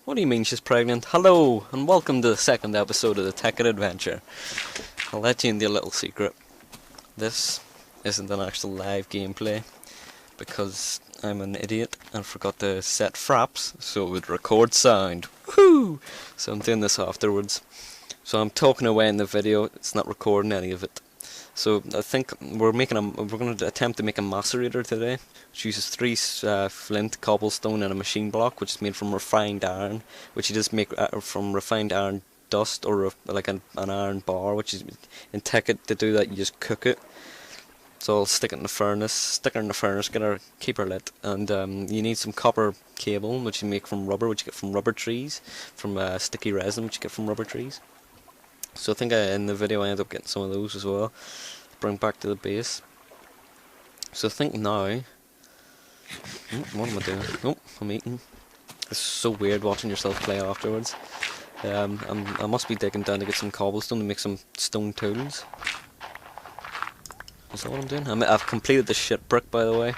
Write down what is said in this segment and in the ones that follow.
What do you mean she's pregnant? Hello, and welcome to the second episode of the Tekkit adventure. I'll let you into a little secret. This isn't an actual live gameplay, because I'm an idiot and forgot to set fraps so it would record sound. Woohoo! So I'm doing this afterwards. So I'm talking away in the video, it's not recording any of it. So I think we're going to attempt to make a macerator today, which uses three flint, cobblestone, and a machine block, which is made from refined iron, which you just make from refined iron dust, or like an iron bar, which is in Tekkit. To do that, you just cook it. So I'll stick it in the furnace, keep her lit, and you need some copper cable, which you make from rubber, which you get from rubber trees, from sticky resin, which you get from rubber trees. So I think in the video I ended up getting some of those as well, bring back to the base. So I think now, what am I doing? Oh, I'm eating. It's so weird watching yourself play afterwards. I must be digging down to get some cobblestone to make some stone tools. Is that what I'm doing? I've completed the shit brick, by the way.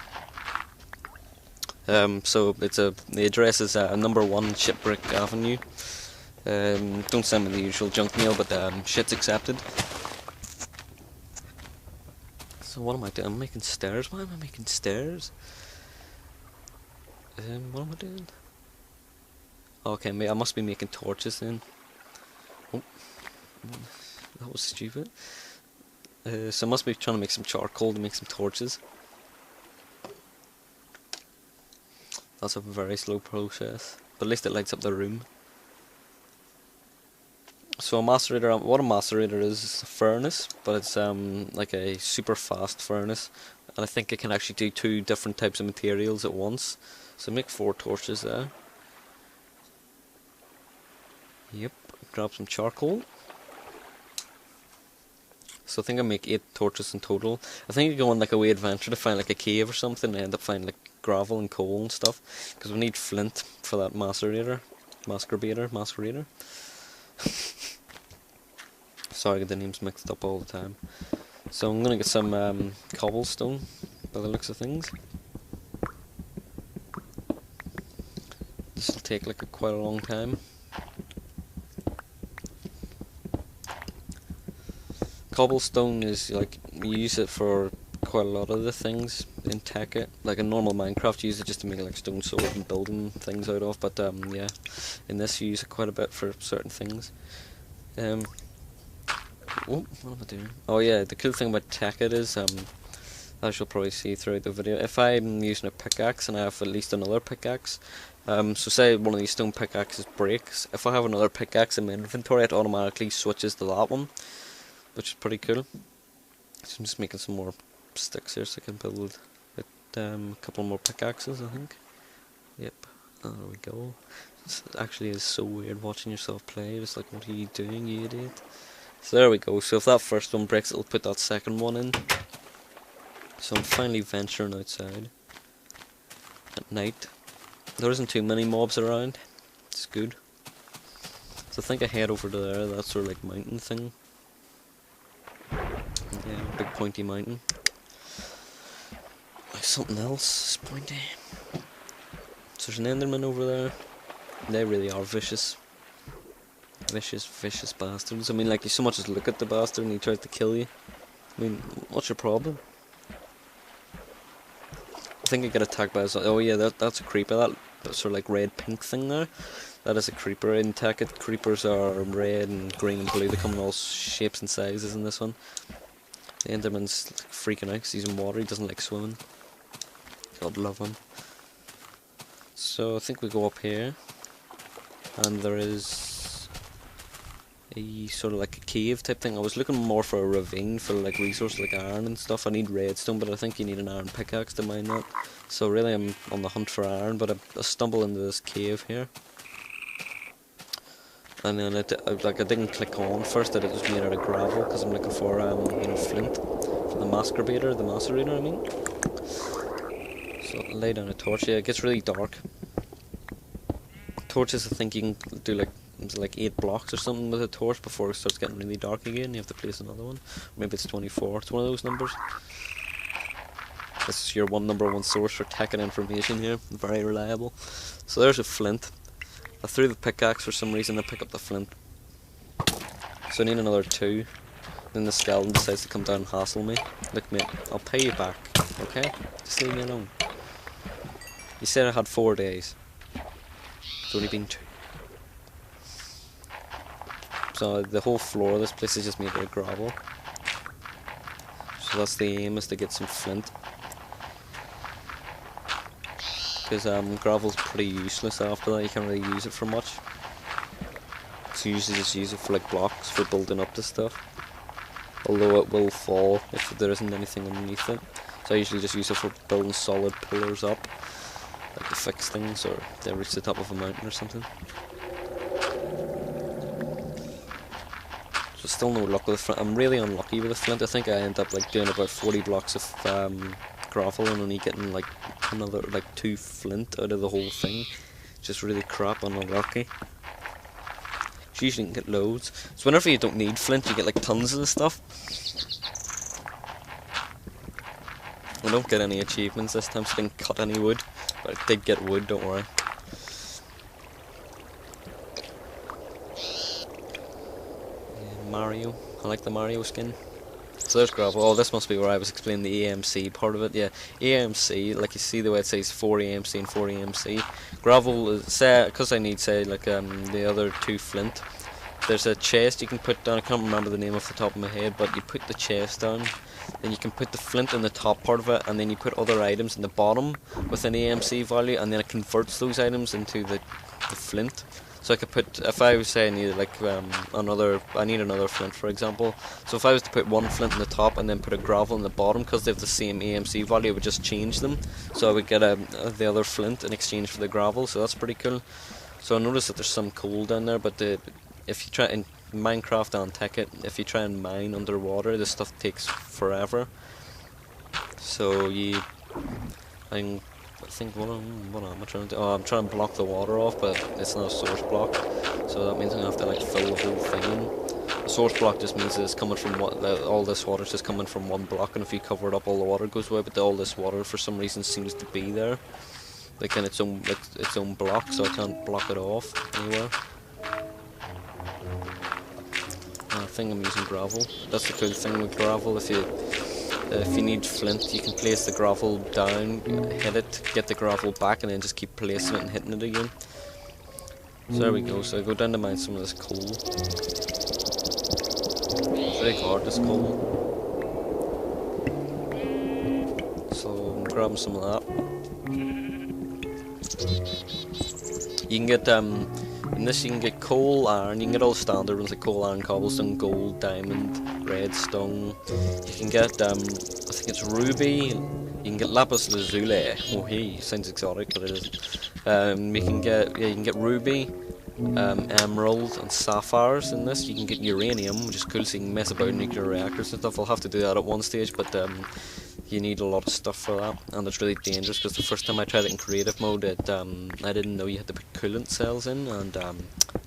So it's the address is number 1 Shipbrick Avenue. Don't send me the usual junk mail, but shit's accepted. So what am I doing? I'm making stairs. Why am I making stairs? What am I doing? Okay, I must be making torches then. Oh, that was stupid. So I must be trying to make some charcoal to make some torches. That's a very slow process, but at least it lights up the room. So a macerator, what a macerator is a furnace, but it's like a super fast furnace, and I think it can actually do 2 different types of materials at once. So make 4 torches there. Yep, grab some charcoal. So I think I make 8 torches in total. I think you go on like a wee adventure to find like a cave or something and end up finding like gravel and coal and stuff, because we need flint for that macerator. Sorry, I get the names mixed up all the time. So I'm gonna get some cobblestone by the looks of things. This will take like quite a long time. Cobblestone is like, you use it for quite a lot of the things in Tekkit. Like in normal Minecraft, you use it just to make like stone sword and building things out of. But yeah, in this you use it quite a bit for certain things. Oh, what am I doing? Oh yeah, the cool thing about Tekkit is, as you'll probably see throughout the video, if I'm using a pickaxe and I have at least another pickaxe, so say one of these stone pickaxes breaks, if I have another pickaxe in my inventory, it automatically switches to that one, which is pretty cool. So I'm just making some more sticks here so I can build a couple more pickaxes, I think. Yep, there we go. It actually is so weird watching yourself play, just like, what are you doing, you idiot? So there we go, so if that first one breaks, it'll put that second one in. So I'm finally venturing outside at night. There isn't too many mobs around, it's good. So I think I head over to there, that sort of like mountain thing. Yeah, big pointy mountain. Like something else is pointy. So there's an enderman over there. They really are vicious. Vicious bastards. I mean, like, you so much as look at the bastard and he tries to kill you. I mean, what's your problem? I think I get attacked by a... Oh yeah, that's a creeper. That sort of like red-pink thing there. That is a creeper. In Tekkit, creepers are red and green and blue. They come in all shapes and sizes in this one. The enderman's like freaking out because he's in water. He doesn't like swimming. God love him. So I think we go up here. And there is a sort of like a cave type thing. I was looking more for a ravine for like resources like iron and stuff. I need redstone, but I think you need an iron pickaxe to mine that. So really I'm on the hunt for iron, but I stumble into this cave here. And then I didn't click on first that it was made out of gravel, because I'm looking for flint for the macerator, I mean. So I lay down a torch. Yeah, it gets really dark. Torches, I think you can do like 8 blocks or something with a torch before it starts getting really dark again. You have to place another one. Or maybe it's 24. It's one of those numbers. This is your number one source for Tekkit information here. Very reliable. So there's a flint. I threw the pickaxe for some reason. I pick up the flint. So I need another 2. Then the skeleton decides to come down and hassle me. Look, mate, I'll pay you back, okay? Just leave me alone. You said I had 4 days. It's only been 2. So the whole floor of this place is just made out of gravel. So that's the aim, is to get some flint. Because gravel's pretty useless after that, you can't really use it for much. So you usually just use it for like blocks for building up the stuff. Although it will fall if there isn't anything underneath it. So I usually just use it for building solid pillars up. Like to fix things or to reach the top of a mountain or something. So still no luck with the flint. I'm really unlucky with the flint. I think I end up like doing about 40 blocks of gravel and only getting like another like 2 flint out of the whole thing. Just really crap and unlucky. So usually you can get loads. So whenever you don't need flint, you get like tons of the stuff. I don't get any achievements this time, so I didn't cut any wood. But I did get wood, don't worry. Yeah, Mario. I like the Mario skin. So there's gravel. Oh, this must be where I was explaining the AMC part of it. Yeah, AMC, like you see the way it says 4 AMC and 4 AMC. Gravel is, say, because I need, say, like the other 2 flint. There's a chest you can put down. I can't remember the name off the top of my head, but you put the chest down, then you can put the flint in the top part of it, and then you put other items in the bottom with an AMC value, and then it converts those items into the flint. So I could put, if I was saying I needed like I need another flint for example. So if I was to put 1 flint in the top and then put a gravel in the bottom, because they have the same AMC value, it would just change them. So I would get the other flint in exchange for the gravel. So that's pretty cool. So I noticed that there's some coal down there, but if you try in Minecraft and Tekkit, if you try and mine underwater, this stuff takes forever. So I think what am I trying to do? Oh, I'm trying to block the water off, but it's not a source block, so that means I'm gonna have to like fill the whole thing in. A source block just means that it's coming from all this water's just coming from 1 block, and if you cover it up, all the water goes away. But all this water, for some reason, seems to be there, like in its own block, so I can't block it off anywhere. I think I'm using gravel. That's the cool thing with gravel. If you need flint, you can place the gravel down, hit it, get the gravel back, and then just keep placing it and hitting it again. So there we go. So I go down to mine some of this coal. It's very hard, this coal. So I'm grabbing some of that. You can get in this you can get coal, iron, you can get all the standard ones like coal, iron, cobblestone, gold, diamond, redstone. You can get I think it's ruby, you can get lapis lazuli. Oh hey, sounds exotic, but it isn't. You can get ruby, emerald and sapphires in this. You can get uranium, which is cool, so you can mess about in nuclear reactors and stuff. I'll have to do that at one stage, but you need a lot of stuff for that, and it's really dangerous because the first time I tried it in creative mode, I didn't know you had to put coolant cells in, and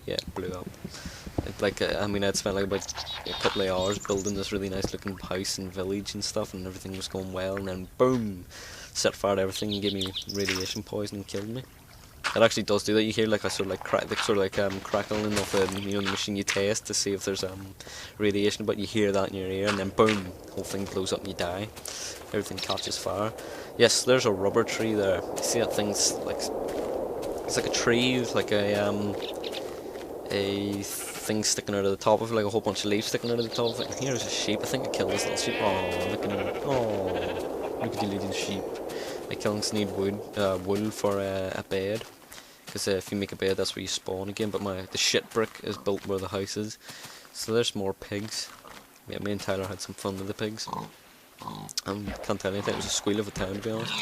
yeah, it blew up. I mean, I'd spent like about a couple of hours building this really nice looking house and village and stuff, and everything was going well, and then boom, set fire to everything and gave me radiation poison and killed me. It actually does do that. You hear like a sort of like crackling of the machine you test to see if there's radiation, but you hear that in your ear, and then boom, the whole thing blows up and you die. Everything catches fire. Yes, there's a rubber tree there. You see that thing's like, it's like a tree with like a thing sticking out of the top of it, like a whole bunch of leaves sticking out of the top of it. And here's a sheep. I think I killed this little sheep. Oh, look at him. Oh, look at the little sheep. My killings need wool for a bed. Because if you make a bed, that's where you spawn again. But the shit brick is built where the house is. So there's more pigs. Yeah, me and Tyler had some fun with the pigs. Can't tell you anything. It was a squeal of a town, to be honest.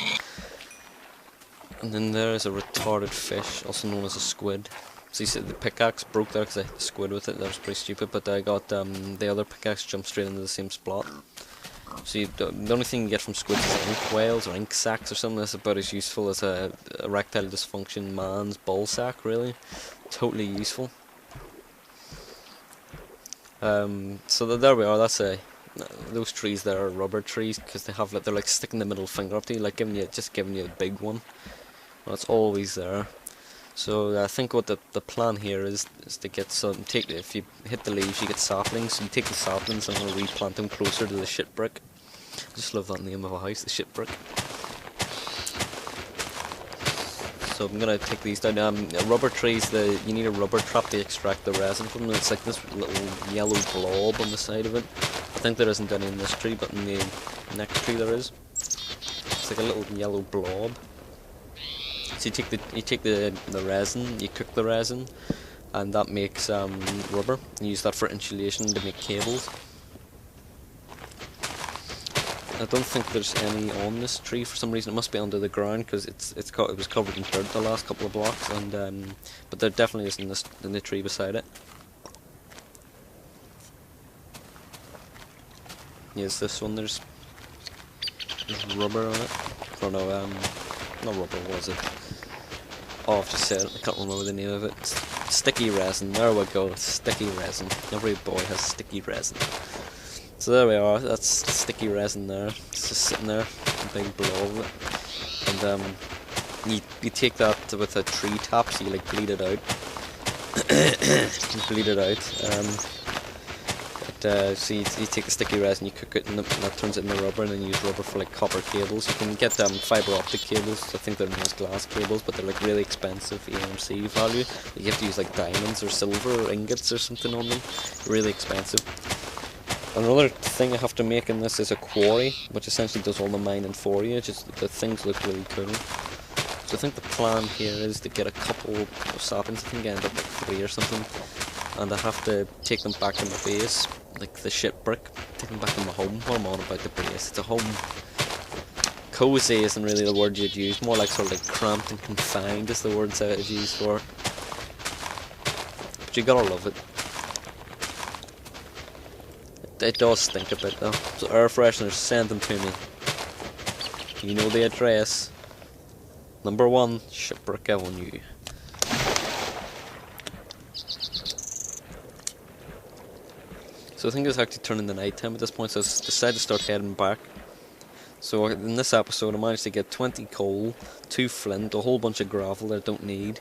And then there is a retarded fish, also known as a squid. So you see the pickaxe broke there because I hit the squid with it. That was pretty stupid. But I got the other pickaxe jumped straight into the same spot. So the only thing you get from squids is ink whales or ink sacs or something that's about as useful as a erectile dysfunction man's ball sack, really. Totally useful. So there we are. That's those trees there are rubber trees because they're like sticking the middle finger up to you, like giving you a big one. Well, it's always there. So I think what the plan here is to get some, if you hit the leaves you get saplings, so you take the saplings and I'm going to replant them closer to the shit brick. I just love that name of a house, the shit brick. So I'm going to take these down. Rubber trees, you need a rubber trap to extract the resin from them. It's like this little yellow blob on the side of it. I think there isn't any in this tree, but in the next tree there is. It's like a little yellow blob. So you take the resin, you cook the resin, and that makes rubber. You use that for insulation to make cables. I don't think there's any on this tree for some reason. It must be under the ground because it was covered in dirt the last couple of blocks, and but there definitely is in the tree beside it. Yes, this one there's rubber on it. Or no, not rubber, was it? Oh, I've just said it, I can't remember the name of it. Sticky resin, there we go, sticky resin. Every boy has sticky resin. So there we are, that's sticky resin there. It's just sitting there, a big blob of it. And you take that with a tree tap, so you like bleed it out. You bleed it out. So you take the sticky resin, you cook it, and that turns it into rubber, and then you use rubber for like copper cables. You can get fibre optic cables. I think they're known as glass cables, but they're like really expensive EMC value. You have to use like diamonds or silver or ingots or something on them. Really expensive. Another thing I have to make in this is a quarry, which essentially does all the mining for you. Just the things look really cool. So I think the plan here is to get a couple of saplings. I think I end up like 3 or something. And I have to take them back to my base, like the shit brick, take them back to my home. What am I on about the base? It's a home. Cozy isn't really the word you'd use, more like sort of like cramped and confined is the words I'd use for it. But you gotta love it. It does stink a bit though. So air fresheners, send them to me. You know the address. Number 1, Shipwreck Avenue. So I think it's actually turning the night time at this point, so I decided to start heading back. So in this episode I managed to get 20 coal, 2 flint, a whole bunch of gravel that I don't need.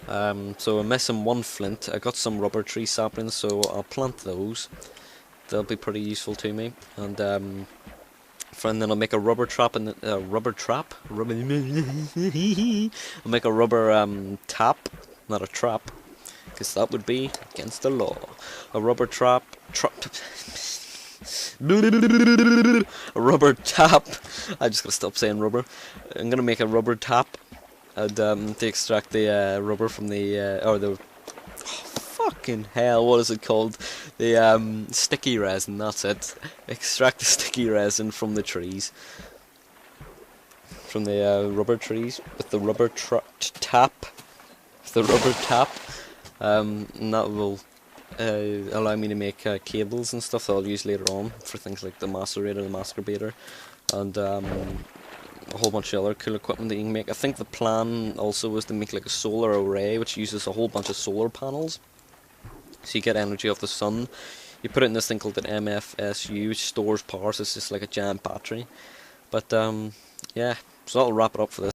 So I'm missing 1 flint. I got some rubber tree saplings, so I'll plant those. They'll be pretty useful to me. And then I'll make a rubber trap and rubber trap. I'll make a rubber tap, not a trap, because that would be against the law. A rubber trap. A rubber tap. I just gotta stop saying rubber. I'm gonna make a rubber tap, and to extract the rubber from the fucking hell, what is it called? The sticky resin. That's it. Extract the sticky resin from the trees, from the rubber trees with the rubber tap. The rubber tap, and that will allow me to make cables and stuff that I'll use later on for things like the macerator, the masturbator, and a whole bunch of other cool equipment that you can make. I think the plan also was to make like a solar array which uses a whole bunch of solar panels, so you get energy off the sun. You put it in this thing called an MFSU, which stores power, so it's just like a giant battery. But yeah, so that'll wrap it up for this.